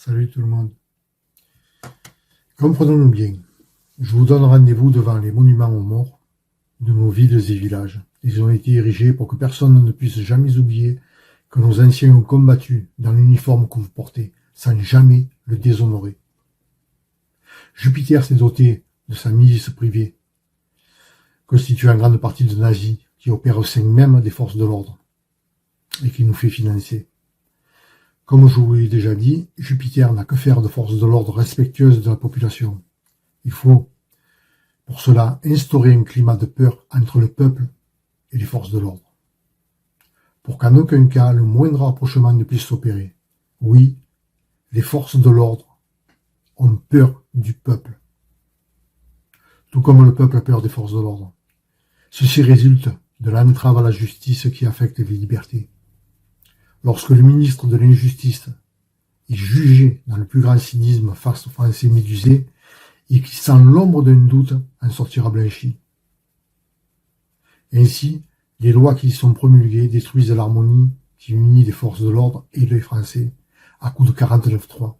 Salut tout le monde. Comprenons-nous bien, je vous donne rendez-vous devant les monuments aux morts de nos villes et villages. Ils ont été érigés pour que personne ne puisse jamais oublier que nos anciens ont combattu dans l'uniforme que vous portez, sans jamais le déshonorer. Jupiter s'est doté de sa milice privée, constituée en grande partie de nazis qui opèrent au sein même des forces de l'ordre et qui nous fait financer. Comme je vous l'ai déjà dit, Jupiter n'a que faire de forces de l'ordre respectueuses de la population. Il faut, pour cela, instaurer un climat de peur entre le peuple et les forces de l'ordre, pour qu'en aucun cas le moindre rapprochement ne puisse s'opérer. Oui, les forces de l'ordre ont peur du peuple, tout comme le peuple a peur des forces de l'ordre. Ceci résulte de l'entrave à la justice qui affecte les libertés. Lorsque le ministre de l'Injustice est jugé dans le plus grand cynisme face aux Français médusés et qui, sans l'ombre d'un doute, en sortira blanchi. Ainsi, les lois qui y sont promulguées détruisent l'harmonie qui unit les forces de l'ordre et les Français à coups de 49.3.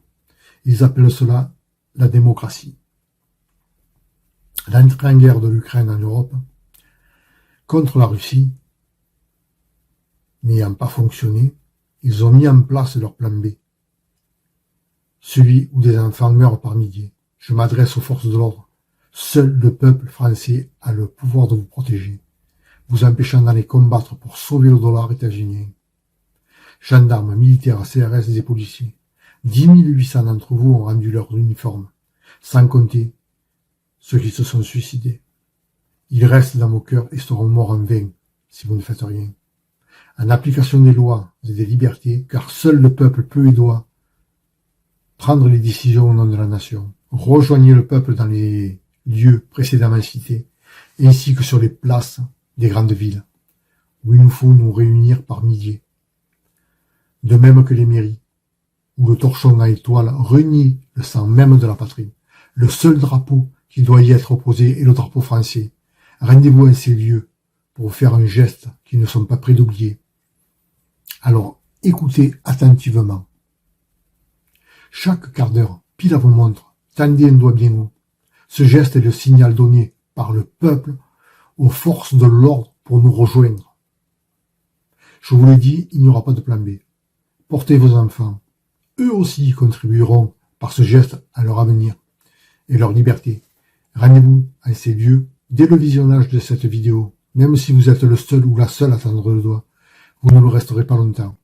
Ils appellent cela la démocratie. L'entrée en guerre de l'Ukraine en Europe contre la Russie n'ayant pas fonctionné, ils ont mis en place leur plan B, celui où des enfants meurent par milliers. Je m'adresse aux forces de l'ordre. Seul le peuple français a le pouvoir de vous protéger, vous empêchant d'aller combattre pour sauver le dollar états-unien. Gendarmes, militaires, CRS et policiers, 10 800 d'entre vous ont rendu leur uniforme, sans compter ceux qui se sont suicidés. Ils restent dans vos cœurs et seront morts en vain si vous ne faites rien. En application des lois et des libertés, car seul le peuple peut et doit prendre les décisions au nom de la nation. Rejoignez le peuple dans les lieux précédemment cités, ainsi que sur les places des grandes villes, où il nous faut nous réunir par milliers. De même que les mairies, où le torchon à étoile renie le sang même de la patrie. Le seul drapeau qui doit y être opposé est le drapeau français. Rendez-vous en ces lieux pour faire un geste qu'ils ne sont pas prêts d'oublier. Alors, écoutez attentivement. Chaque quart d'heure, pile à vos montres, tendez un doigt bien haut. Ce geste est le signal donné par le peuple aux forces de l'ordre pour nous rejoindre. Je vous l'ai dit, il n'y aura pas de plan B. Portez vos enfants. Eux aussi contribueront par ce geste à leur avenir et leur liberté. Rendez-vous à ces lieux dès le visionnage de cette vidéo. Même si vous êtes le seul ou la seule à tendre le doigt, vous ne le resterez pas longtemps.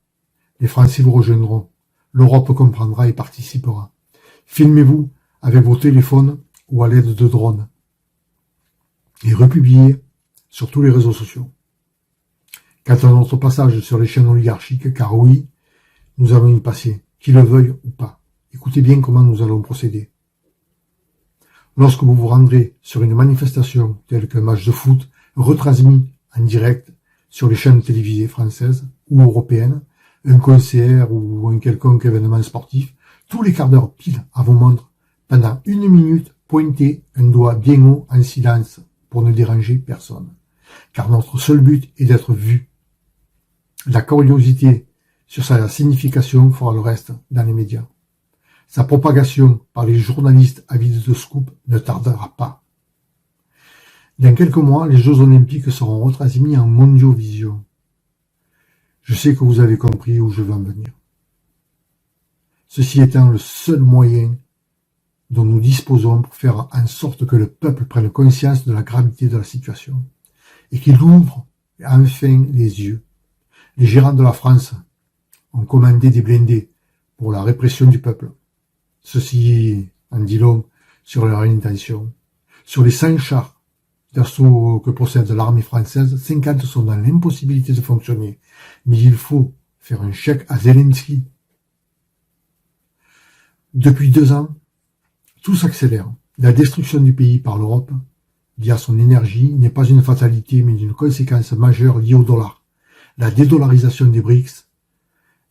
Les Français vous rejoindront. L'Europe comprendra et participera. Filmez-vous avec vos téléphones ou à l'aide de drones. Et republiez sur tous les réseaux sociaux. Quant à notre passage sur les chaînes oligarchiques, car oui, nous allons y passer, qu'ils le veuillent ou pas. Écoutez bien comment nous allons procéder. Lorsque vous vous rendrez sur une manifestation telle qu'un match de foot retransmis en direct sur les chaînes télévisées françaises ou européennes, un concert ou un quelconque événement sportif, tous les quarts d'heure pile à vos montres, pendant 1 minute, pointez un doigt bien haut en silence pour ne déranger personne. Car notre seul but est d'être vu. La curiosité sur sa signification fera le reste dans les médias. Sa propagation par les journalistes avides de scoop ne tardera pas. Dans quelques mois, les Jeux Olympiques seront retransmis en mondiovision. Je sais que vous avez compris où je veux en venir. Ceci étant le seul moyen dont nous disposons pour faire en sorte que le peuple prenne conscience de la gravité de la situation et qu'il ouvre enfin les yeux. Les gérants de la France ont commandé des blindés pour la répression du peuple. Ceci en dit long sur leur intention. Sur les 100 chars d'assaut que possède l'armée française, 50 sont dans l'impossibilité de fonctionner. Mais il faut faire un chèque à Zelensky. Depuis 2 ans, tout s'accélère. La destruction du pays par l'Europe, via son énergie, n'est pas une fatalité, mais une conséquence majeure liée au dollar. La dédollarisation des BRICS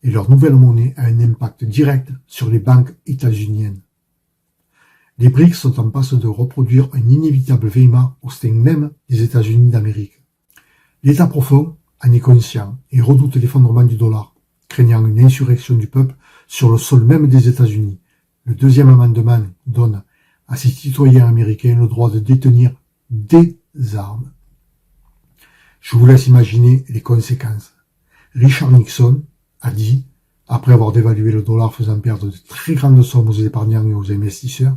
et leur nouvelle monnaie a un impact direct sur les banques états-uniennes. Les BRICS sont en passe de reproduire un inévitable Weimar au sein même des États-Unis d'Amérique. L'État profond en est conscient et redoute l'effondrement du dollar, craignant une insurrection du peuple sur le sol même des États-Unis. Le deuxième amendement donne à ses citoyens américains le droit de détenir des armes. Je vous laisse imaginer les conséquences. Richard Nixon a dit, après avoir dévalué le dollar faisant perdre de très grandes sommes aux épargnants et aux investisseurs,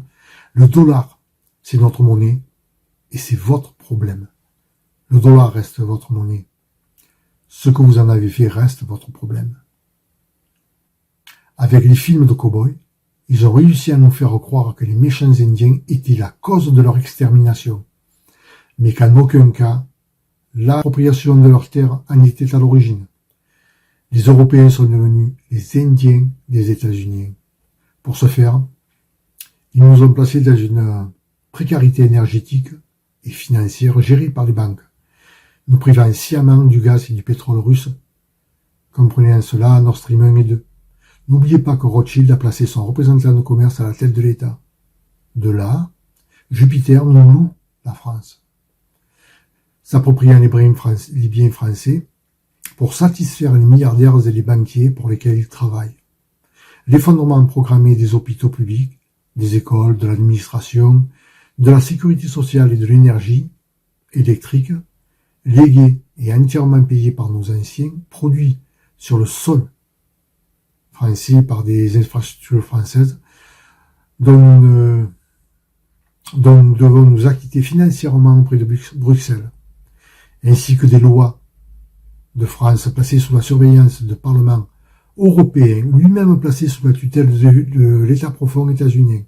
le dollar, c'est notre monnaie et c'est votre problème. Le dollar reste votre monnaie. Ce que vous en avez fait reste votre problème. Avec les films de cow-boys, ils ont réussi à nous faire croire que les méchants indiens étaient la cause de leur extermination, mais qu'en aucun cas, l'appropriation de leurs terres en était à l'origine. Les Européens sont devenus les Indiens des États-Unis. Pour ce faire, ils nous ont placés dans une précarité énergétique et financière gérée par les banques, nous privant sciemment du gaz et du pétrole russe. Comprenez en cela Nord Stream 1 et 2. N'oubliez pas que Rothschild a placé son représentant de commerce à la tête de l'État. De là, Jupiter nous loue la France, s'appropriant les biens français pour satisfaire les milliardaires et les banquiers pour lesquels ils travaillent. L'effondrement programmé des hôpitaux publics, des écoles, de l'administration, de la sécurité sociale et de l'énergie électrique, légué et entièrement payé par nos anciens, produit sur le sol français par des infrastructures françaises, dont nous devons nous acquitter financièrement auprès de Bruxelles, ainsi que des lois de France placées sous la surveillance du Parlement européen, lui-même placé sous la tutelle de l'État profond états-unien.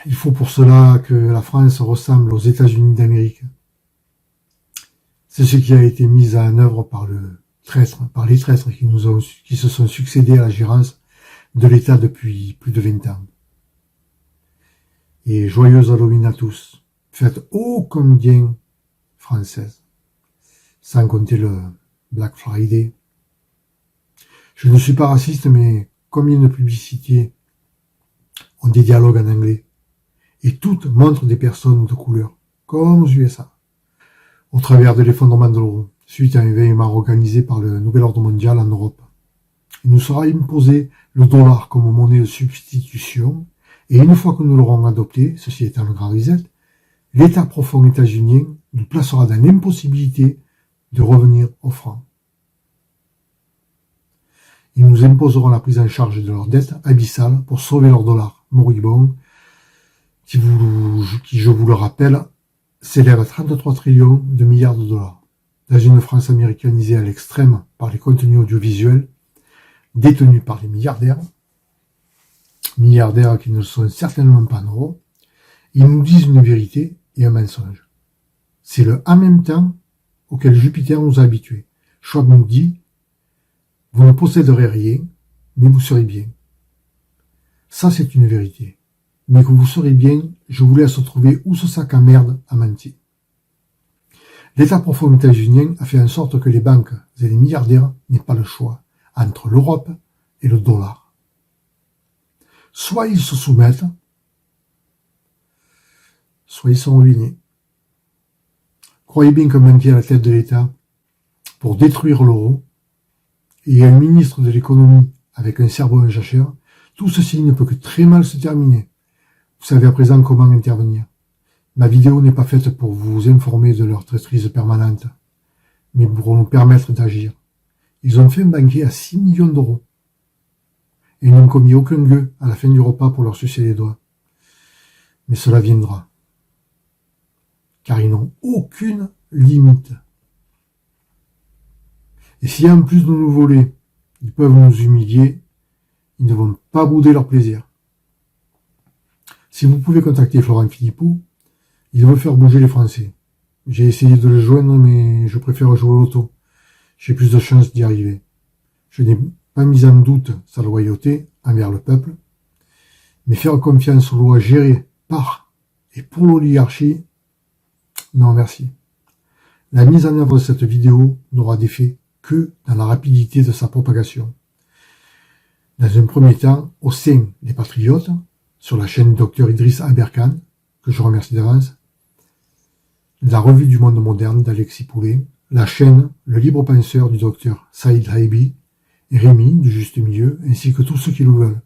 Il faut pour cela que la France ressemble aux États-Unis d'Amérique. C'est ce qui a été mis en œuvre par les traîtres qui se sont succédés à la gérance de l'État depuis plus de 20 ans. Et joyeuse Halloween à tous. Faites ô combien française. Sans compter le Black Friday. Je ne suis pas raciste, mais combien de publicités ont des dialogues en anglais? Et toutes montrent des personnes de couleur, comme aux USA. Au travers de l'effondrement de l'euro, suite à un événement organisé par le Nouvel Ordre Mondial en Europe. Il nous sera imposé le dollar comme monnaie de substitution, et une fois que nous l'aurons adopté, ceci étant le grand reset, l'État profond états-unien nous placera dans l'impossibilité de revenir au franc. Ils nous imposeront la prise en charge de leurs dettes abyssales pour sauver leur dollar moribond, qui, je vous le rappelle, s'élève à 33 trillions de milliards de dollars. Dans une France américanisée à l'extrême par les contenus audiovisuels, détenus par les milliardaires qui ne sont certainement pas neuros, ils nous disent une vérité et un mensonge. C'est le « en même temps » auquel Jupiter nous a habitués. Schwab nous dit « Vous ne posséderez rien, mais vous serez bien ». Ça, c'est une vérité. Mais que vous serez bien, je vous laisse trouver où ce sac à merde a menti. L'État profond états-unien a fait en sorte que les banques et les milliardaires n'aient pas le choix entre l'Europe et le dollar. Soit ils se soumettent, soit ils sont ruinés. Croyez bien qu'un banquier à la tête de l'État pour détruire l'euro et un ministre de l'économie avec un cerveau en jachère, tout ceci ne peut que très mal se terminer. Vous savez à présent comment intervenir. Ma vidéo n'est pas faite pour vous informer de leur traîtrise permanente, mais pour nous permettre d'agir. Ils ont fait un banquet à 6 millions d'euros et n'ont commis aucun gueux à la fin du repas pour leur sucer les doigts. Mais cela viendra, car ils n'ont aucune limite. Et si en plus de nous voler, ils peuvent nous humilier, ils ne vont pas bouder leur plaisir. Si vous pouvez contacter Florent Philippot, il veut faire bouger les Français. J'ai essayé de le joindre, mais je préfère jouer au loto. J'ai plus de chances d'y arriver. Je n'ai pas mis en doute sa loyauté envers le peuple, mais faire confiance aux lois gérées par et pour l'oligarchie, non merci. La mise en œuvre de cette vidéo n'aura d'effet que dans la rapidité de sa propagation. Dans un premier temps, au sein des Patriotes, sur la chaîne Dr Idriss Aberkan, que je remercie d'avance, la revue du monde moderne d'Alexis Poulet, la chaîne Le Libre Penseur du Dr Saïd Haibi, et Rémi, du Juste Milieu, ainsi que tous ceux qui le veulent.